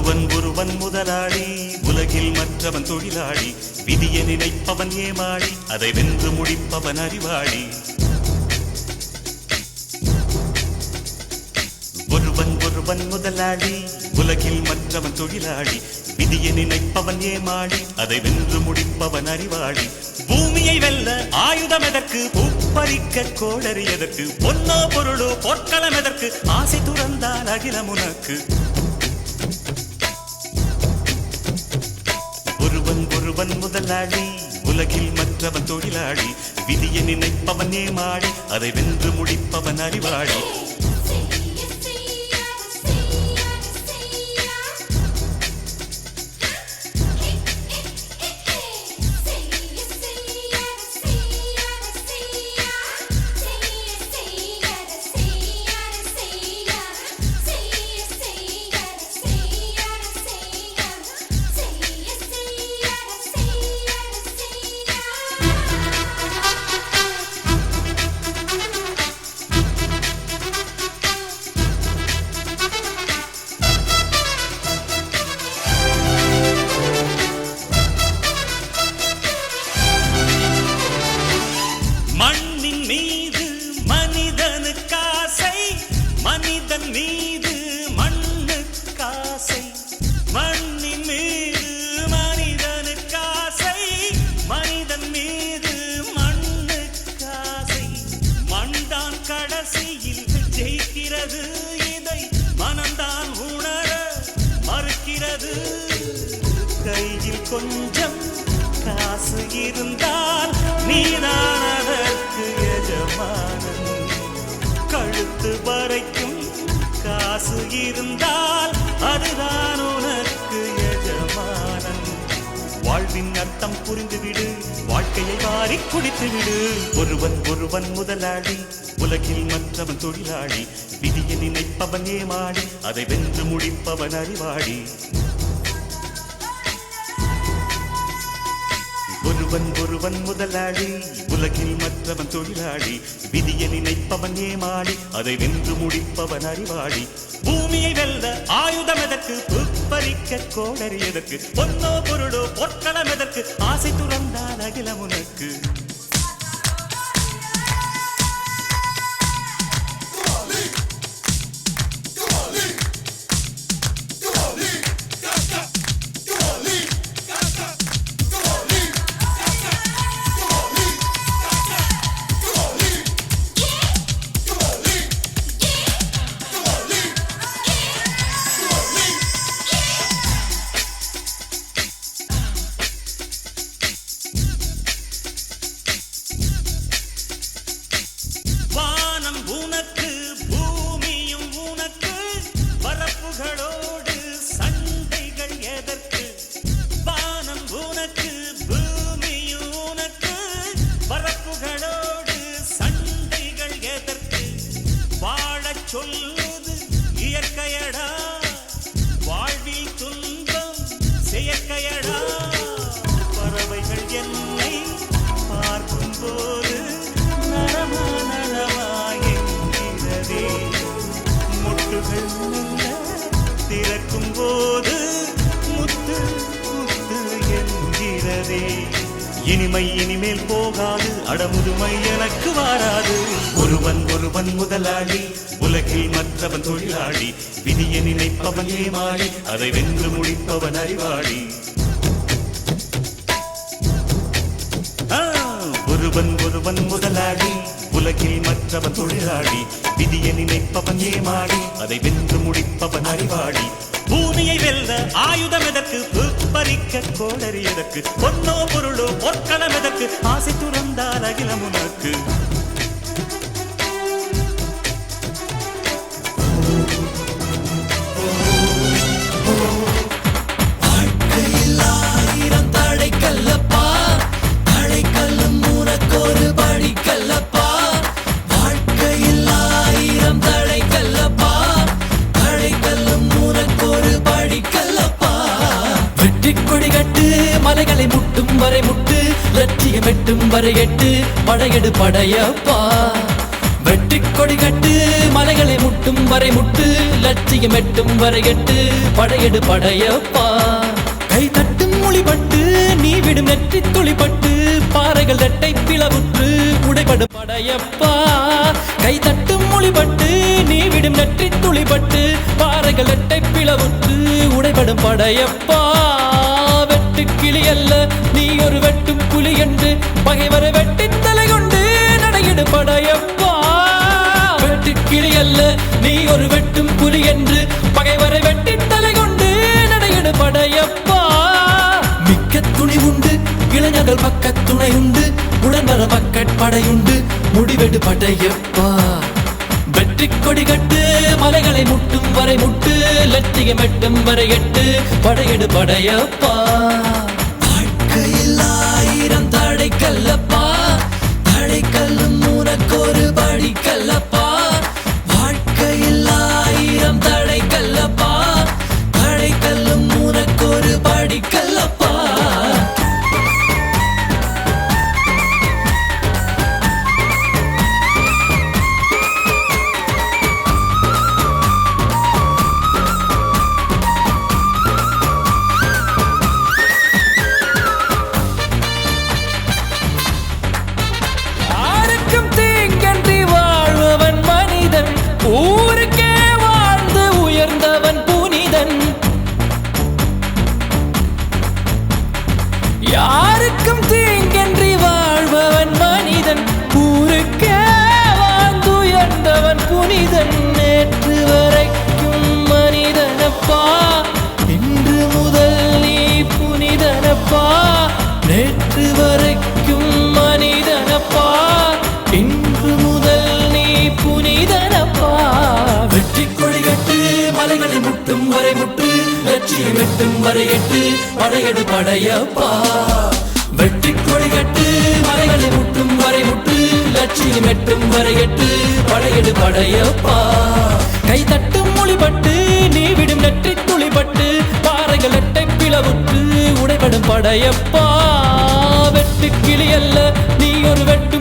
ஒருவன் முதலாளி, உலகில் மற்றவன் தொழிலாளி. விதியை நினைப்பவன் ஏமாளி, அதை வென்று முடிப்பவன் அறிவாளி. ஒருவன் முதலாளி, உலகில் மற்றவன் தொழிலாளி. விதியை நினைப்பவன் ஏமாளி, அதை வென்று முடிப்பவன் அறிவாளி. பூமியை வெல்ல ஆயுதம் எதற்கு, பூப்பறிக்க கோடரி எதற்கு, பொன்னோ பொருளோ பொற்களம் எதற்கு, ஆசை துறந்தால் அகிலம் உனக்கு. ஒருவன் முதலாளி, உலகில் மற்றவன் தொழிலாளி. விதியை நினைப்பவன் ஏமாளி, அதை வென்று முடிப்பவன் அறிவாளி. மனிதன் மீது மண்ணுக்காசை, மண்ணின் மீது மனிதனுக்காசை, மனிதன் மீது மண்ணுக்காசை. மண்தான் கடைசியில் ஜெயிக்கிறது, இதை மனம்தான் உணர மறுக்கிறது. கையில் கொஞ்சம் காசு இருந்தால் நீதான் அதற்கு எஜமானன். கழுத்து வரைக்கும் காசு இருந்தால் அதுதான் உனக்கு எஜமானன். வாழ்வின் அர்த்தம் புரிந்துவிடு, வாழ்க்கையை வாரி குடித்துவிடு. ஒருவன் முதலாளி, உலகில் மற்றவன் தொழிலாளி. விதியை நினைப்பவன் ஏமாளி, அதை வென்று முடிப்பவன் அறிவாளி. ஒருவன் முதலாளி, உலகில் மற்றவன் தொழிலாளி. விதியை நினைப்பவன் ஏமாளி, அதை வென்று முடிப்பவன் அறிவாளி. பூமியை வெல்ல ஆயுதம் எதற்கு, பூப்பறிக்க கோடரி எதற்கு, பொன்னோ பொருளோ பொற்களம் எதற்கு, ஆசை துறந்தால் அகிலம் உனக்கு. சொல்வது இயற்கையடா, வாழ்வில் துன்பம் செயற்கையடா. பறவைகள் என்னை பார்க்கும் போது நரமானரமாயென்கிறதே, முட்டுகள் திறக்கும் போது முத்து முத்து என்கிறதே. இனிமை இனிமேல் போகாது, அடமுதுமை எனக்கு வாராது. ஒருவன் முதலாளி, உலகில் மற்றவன் தொழிலாளி. விதியை நினைப்பவன் ஏமாளி, அதை வென்று முடிப்பவன் அறிவாளி. ஒருவன் முதலாளி, உலகில் மற்றவன் தொழிலாளி. விதியை நினைப்பவன் ஏமாளி, அதை வென்று முடிப்பவன் அறிவாளி. பூமியை வெல்ல ஆயுதம் எதற்கு, பூப்பறிக்க கோடரி எதற்கு, பொன்னோ பொருளோ பொற்களம் எதற்கு, ஆசை துறந்தால் அகிலம் உனக்கு. மலைகளை முட்டும் வரை முட்டு, லட்சியம் எட்டும் வரை எட்டு, படையெடு படையப்பா. வெற்றி கொடி கட்டு மலைகளை முட்டும் வரை முட்டு லட்சியம் எட்டும் வரை எட்டு படையெடு படையப்பா கை தட்டும் மொழிபட்டு நீ விடும் நெற்றி துளிப்பட்டு பாறைகள் ரெட்டை பிளவுற்று உடைபடும் படையப்பா கை தட்டும் மொழிபட்டு நீ விடும் நெற்றி துளிப்பட்டு பாறைகள் ரெட்டை பிளவுற்று உடைபடும் படையப்பா வெட்டு கிளி அல்ல நீ ஒரு வெட்டும் புலி என்று பகைவரை வெட்டி தலை கொண்டு நடையிடு படையப்பா வெட்டு கிளி அல்ல நீ ஒரு வெட்டும் புலி என்று பகைவரை வெட்டி தலை கொண்டு நடையிடு படையப்பா மிக்க துணி உண்டு இளைஞர்கள் பக்க துணை உண்டு உடன்வர படையுண்டு முடிவெடு படையப்பா வெற்றி கொடி கட்டு மலைகளை முட்டும் வரை முட்டு லட்சியம் எட்டும் வரை எட்டு படையெடு படையப்பா வாழ்க்கையில் ஆயிரம் தடை கல்லப்பா தடை கல்லும் உனக்கொரு படி கல்லப்பா வாழ்க்கையில் ஆயிரம் தடை கல்லப்பா தடை கல்லும் உனக்கொரு படி கல்லப்பா ஊருக்கே வாழ்ந்து உயர்ந்தவன் புனிதன் யாருக்கும் தீங்கன்றி வாழ்பவன் மனிதன் ஊருக்கே வாழ்ந்து உயர்ந்தவன் புனிதன் நேற்று வரைக்கும் மனிதனப்பா இன்று முதல் நீ புனிதனப்பா நேற்று வரைக்கும் மனிதனப்பா இன்று முதல் நீ புனிதனப்பா வெற்றி கொடி கட்டு மலைகளை முட்டும் வரை முட்டு லட்சியம் எட்டும் வரை எட்டு படையெடு படையப்பா வெற்றி கொடி கட்டு மலைகளை முட்டும் வரை முட்டு லட்சியம் எட்டும் வரை எட்டு படையெடு படையப்பா கை தட்டும் மொழிபட்டு நீ விடும் நெற்றி துளிபட்டு பாறைகள் எட்டை பிளவுற்று உடைபடும் படையப்பா வெட்டு கிளி அல்ல நீ ஒரு வெட்டு